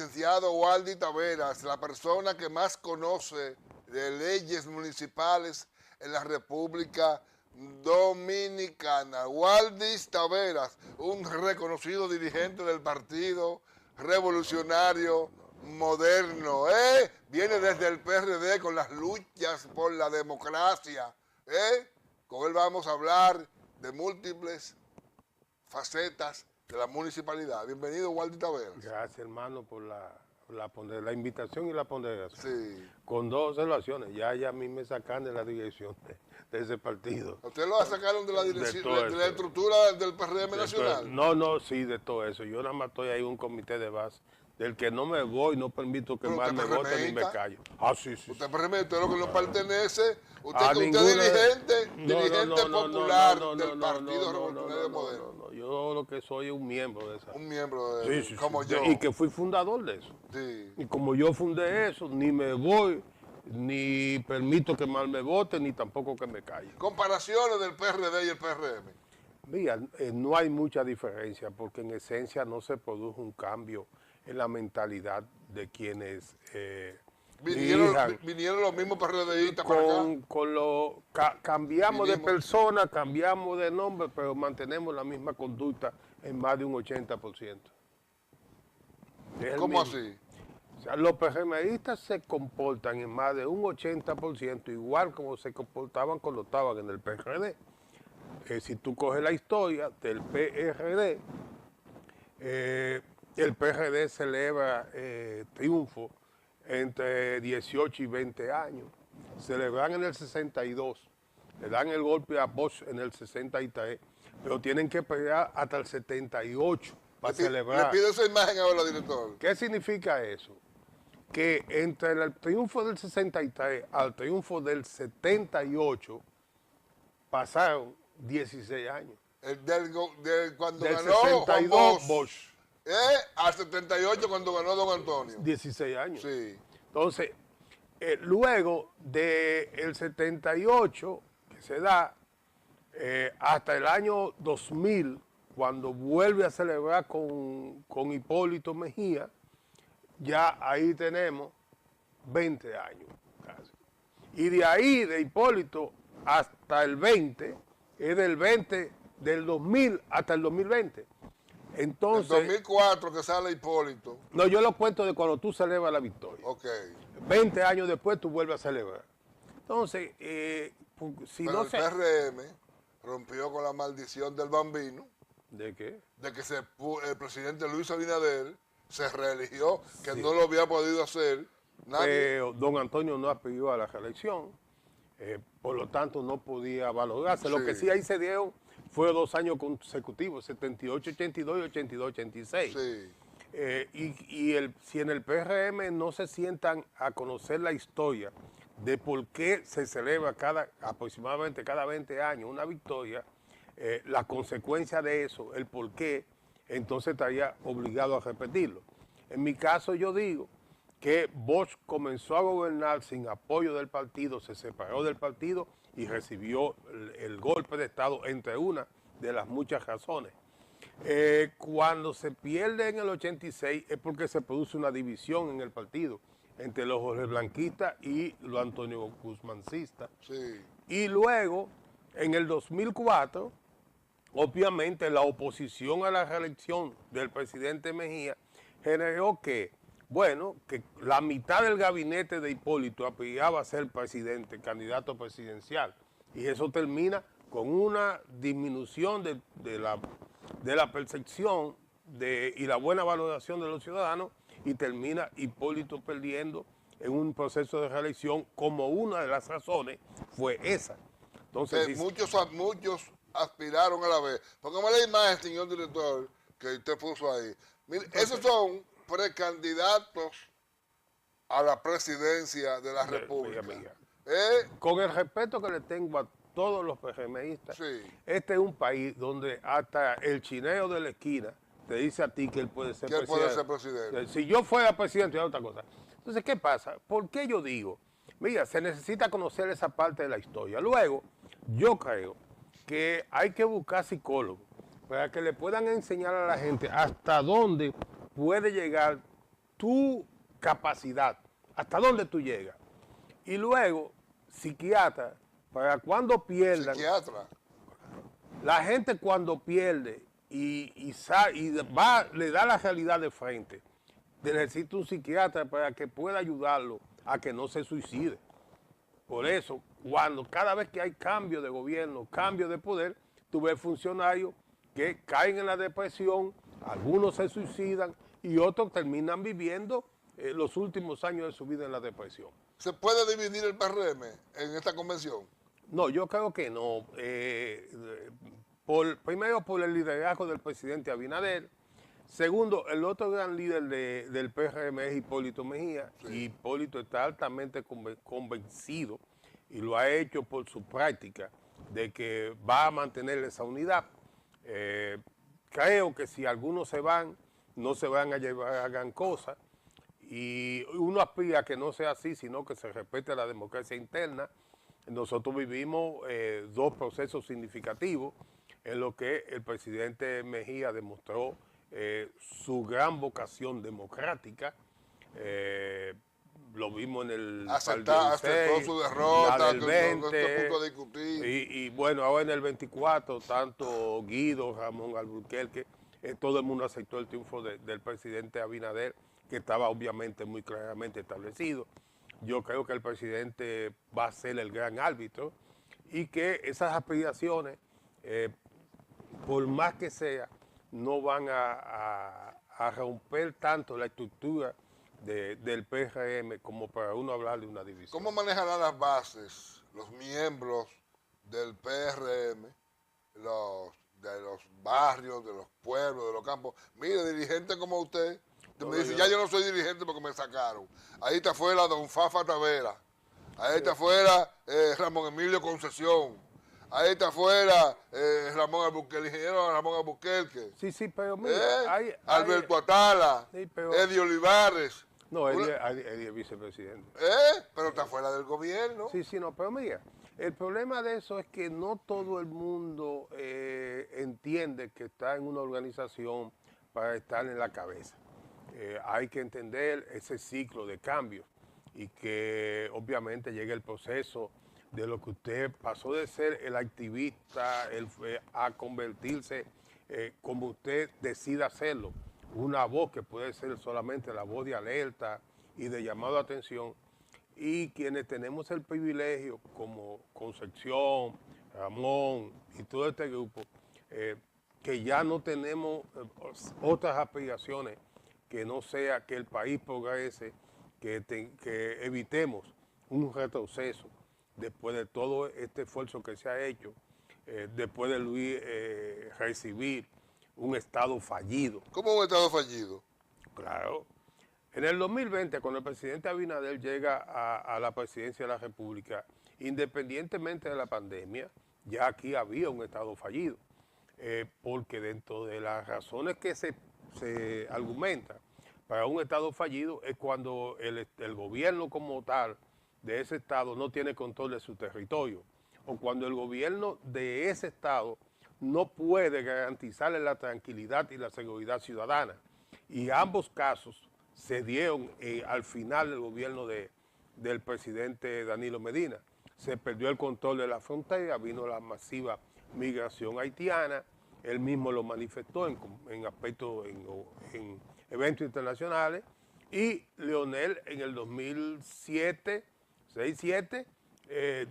Licenciado Waldy Taveras, la persona que más conoce de leyes municipales en la República Dominicana. Waldy Taveras, un reconocido dirigente del Partido Revolucionario Moderno. Viene desde el PRD con las luchas por la democracia. Con él vamos a hablar de múltiples facetas de la municipalidad. Bienvenido, Waldy Taveras. Gracias, hermano, por la invitación y la ponderación. Sí. Con dos observaciones. Ya a mí me sacan de la dirección de ese partido. ¿Usted lo sacaron de la dirección, de la estructura del PRM nacional? No, sí, de todo eso. Yo nada más estoy ahí en un comité de base, del que no me voy, no permito que más me voten ni me callo. Ah, sí. Usted PRM, usted es lo que no pertenece. Usted es dirigente popular del Partido Revolucionario Moderno. Yo lo que soy es un miembro de esa. Un miembro de sí, como yo. Y que fui fundador de eso. Sí. Y como yo fundé eso, ni me voy, ni permito que mal me voten, ni tampoco que me calle. Comparaciones del PRD y el PRM. Mira, no hay mucha diferencia, porque en esencia no se produjo un cambio en la mentalidad de quienes vinieron los mismos PRDistas para acá. Cambiamos de persona, cambiamos de nombre, pero mantenemos la misma conducta en más de un 80%. ¿Cómo así? O sea, los PRMistas se comportan en más de un 80% igual como se comportaban cuando estaban en el PRD. Si tú coges la historia del PRD, el PRD celebra triunfo entre 18 y 20 años. Celebran en el 62, le dan el golpe a Bosch en el 63, pero tienen que esperar hasta el 78 para celebrar. Le pido esa imagen ahora, director. ¿Qué significa eso? Que entre el triunfo del 63 al triunfo del 78 pasaron 16 años. Cuando del ganó 62 Bosch. Al 78 cuando ganó don Antonio. 16 años. Sí. Entonces, luego del 78, que se da, hasta el año 2000, cuando vuelve a celebrar con Hipólito Mejía, ya ahí tenemos 20 años casi. Y de ahí, de Hipólito hasta el 20, es del 20, del 2000 hasta el 2020. Entonces, en 2004 que sale Hipólito. No, yo lo cuento de cuando tú celebras la victoria. Ok. 20 años después tú vuelves a celebrar. Entonces, si pero no el se... PRM rompió con la maldición del bambino. ¿De qué? De que el presidente Luis Abinader se reeligió, que sí. no lo había podido hacer nadie. Pero don Antonio no aspiró a la reelección, por lo tanto no podía valorarse. Sí. Lo que sí ahí se dieron fue 2 años consecutivos, 78-82 y 82-86. Sí. Si en el PRM no se sientan a conocer la historia de por qué se celebra aproximadamente cada 20 años una victoria, la consecuencia de eso, el por qué, entonces estaría obligado a repetirlo. En mi caso yo digo que Bosch comenzó a gobernar sin apoyo del partido, se separó del partido y recibió el golpe de Estado, entre una de las muchas razones. Cuando se pierde en el 86 es porque se produce una división en el partido entre los Jorge Blanquistas y los Antonio Guzmancistas. Sí. Y luego, en el 2004, obviamente la oposición a la reelección del presidente Mejía generó que la mitad del gabinete de Hipólito aspiraba a ser presidente, candidato presidencial. Y eso termina con una disminución de la percepción y la buena valoración de los ciudadanos, y termina Hipólito perdiendo en un proceso de reelección, como una de las razones fue esa. Entonces, muchos aspiraron a la vez. Póngame la imagen, señor director, que usted puso ahí. Mire, esos son precandidatos a la presidencia de la República. Con el respeto que le tengo a todos los PRMistas, sí. Este es un país donde hasta el chineo de la esquina te dice a ti que él puede ser presidente. Puede ser presidente. Si yo fuera presidente, es otra cosa. Entonces, ¿qué pasa? ¿Por qué yo digo? Mira, se necesita conocer esa parte de la historia. Luego, yo creo que hay que buscar psicólogos para que le puedan enseñar a la gente hasta dónde puede llegar tu capacidad, hasta dónde tú llegas. Y luego, psiquiatra, para cuando pierdan... Psiquiatra. La gente cuando pierde y le da la realidad de frente, necesita un psiquiatra para que pueda ayudarlo a que no se suicide. Por eso, cada vez que hay cambio de gobierno, cambio de poder, tú ves funcionarios que caen en la depresión, algunos se suicidan y otros terminan viviendo los últimos años de su vida en la depresión. ¿Se puede dividir el PRM en esta convención? No, yo creo que no. Primero por el liderazgo del presidente Abinader. Segundo, el otro gran líder del PRM es Hipólito Mejía. Sí. Y Hipólito está altamente convencido, y lo ha hecho por su práctica, de que va a mantener esa unidad. Creo que si algunos se van, no se van a llevar a gran cosa. Y uno aspira a que no sea así, sino que se respete la democracia interna. Nosotros vivimos dos procesos significativos en los que el presidente Mejía demostró su gran vocación democrática. Lo vimos en el aceptó su derrota, la del 20, punto de discutir. Y bueno, ahora en el 24, tanto Guido, Ramón Alburquerque, todo el mundo aceptó el triunfo del presidente Abinader, que estaba obviamente muy claramente establecido. Yo creo que el presidente va a ser el gran árbitro y que esas aspiraciones, por más que sea, no van a romper tanto la estructura del PRM como para uno hablar de una división. ¿Cómo manejarán las bases, los miembros del PRM, de los barrios, de los pueblos, de los campos? Mire, dirigente como usted, me dice, ya yo no soy dirigente porque me sacaron. Ahí está afuera don Fafa Tavera. Ahí está afuera Ramón Emilio Concesión. Ahí está afuera Ramón Alburquerque, el ingeniero Ramón Alburquerque. Sí, pero mira, Alberto Atala, sí, pero, Eddie Olivares. No, Eddie es vicepresidente. Pero está fuera del gobierno. Sí, no, pero mira, el problema de eso es que no todo el mundo entiende que está en una organización para estar en la cabeza. Hay que entender ese ciclo de cambio y que obviamente llegue el proceso de lo que usted pasó de ser el activista a convertirse como usted decida hacerlo. Una voz que puede ser solamente la voz de alerta y de llamado a atención. Y quienes tenemos el privilegio, como Concepción, Ramón y todo este grupo, que ya no tenemos otras aspiraciones que no sea que el país progrese, que evitemos un retroceso después de todo este esfuerzo que se ha hecho, después de Luis recibir un Estado fallido. ¿Cómo un Estado fallido? Claro. En el 2020, cuando el presidente Abinader llega a la presidencia de la República, independientemente de la pandemia, ya aquí había un Estado fallido, porque dentro de las razones que se argumentan para un Estado fallido es cuando el gobierno como tal de ese Estado no tiene control de su territorio, o cuando el gobierno de ese Estado no puede garantizarle la tranquilidad y la seguridad ciudadana. Y ambos casos se dieron al final del gobierno del presidente Danilo Medina. Se perdió el control de la frontera, vino la masiva migración haitiana, él mismo lo manifestó en aspectos, en eventos internacionales, y Leonel en el 2007, 6-7,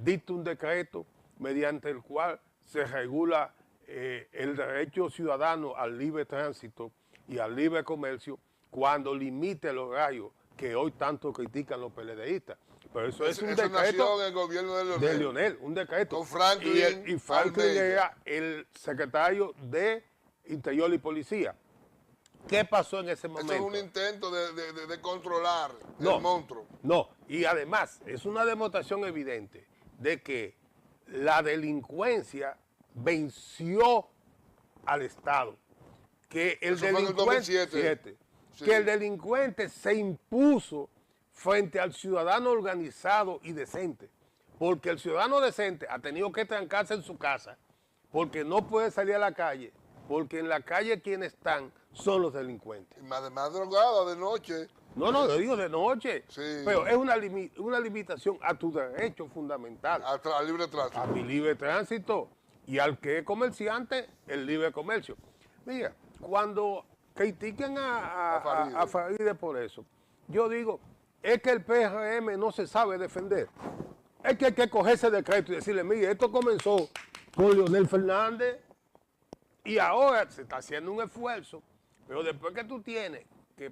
dicta un decreto mediante el cual se regula el derecho ciudadano al libre tránsito y al libre comercio cuando limite el horario que hoy tanto critican los PLDistas. Pero eso es un decreto del gobierno de Leonel, un decreto. Con Franklin. Y Franklin era el secretario de Interior y Policía. ¿Qué pasó en ese momento? Eso es un intento de controlar el monstruo. No, y además es una demostración evidente de que la delincuencia venció al Estado. Que el delincuente se impuso frente al ciudadano organizado y decente. Porque el ciudadano decente ha tenido que trancarse en su casa, porque no puede salir a la calle, porque en la calle quienes están son los delincuentes. Y más de madrugada, de noche, No, yo digo de noche. Sí. Pero es una limitación a tu derecho fundamental. A libre tránsito. A mi libre tránsito y al que es comerciante, el libre comercio. Mira, cuando critiquen a Faride por eso, yo digo, es que el PRM no se sabe defender. Es que hay que coger ese decreto y decirle, mire, esto comenzó con Leonel Fernández y ahora se está haciendo un esfuerzo, pero después que tú tienes que